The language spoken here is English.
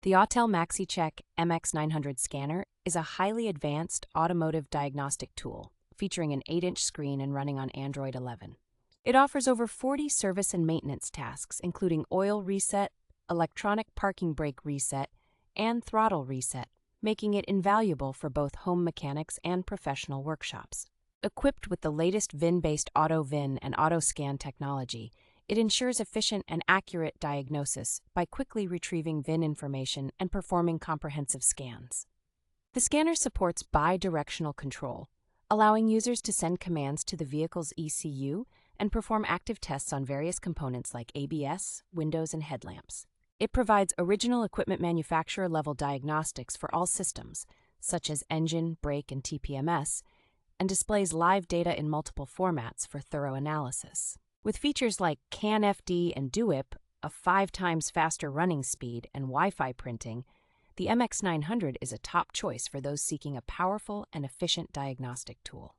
The Autel Maxicheck MX900 Scanner is a highly advanced automotive diagnostic tool featuring an 8-inch screen and running on Android 11. It offers over 40 service and maintenance tasks, including oil reset, electronic parking brake reset, and throttle reset, making it invaluable for both home mechanics and professional workshops. Equipped with the latest VIN-based auto-VIN and auto-scan technology, it ensures efficient and accurate diagnosis by quickly retrieving VIN information and performing comprehensive scans. The scanner supports bi-directional control, allowing users to send commands to the vehicle's ECU and perform active tests on various components like ABS, windows, and headlamps. It provides original equipment manufacturer-level diagnostics for all systems, such as engine, brake, and TPMS, and displays live data in multiple formats for thorough analysis. With features like CAN-FD and DoIP, a 5 times faster running speed, and Wi-Fi printing, the MX900 is a top choice for those seeking a powerful and efficient diagnostic tool.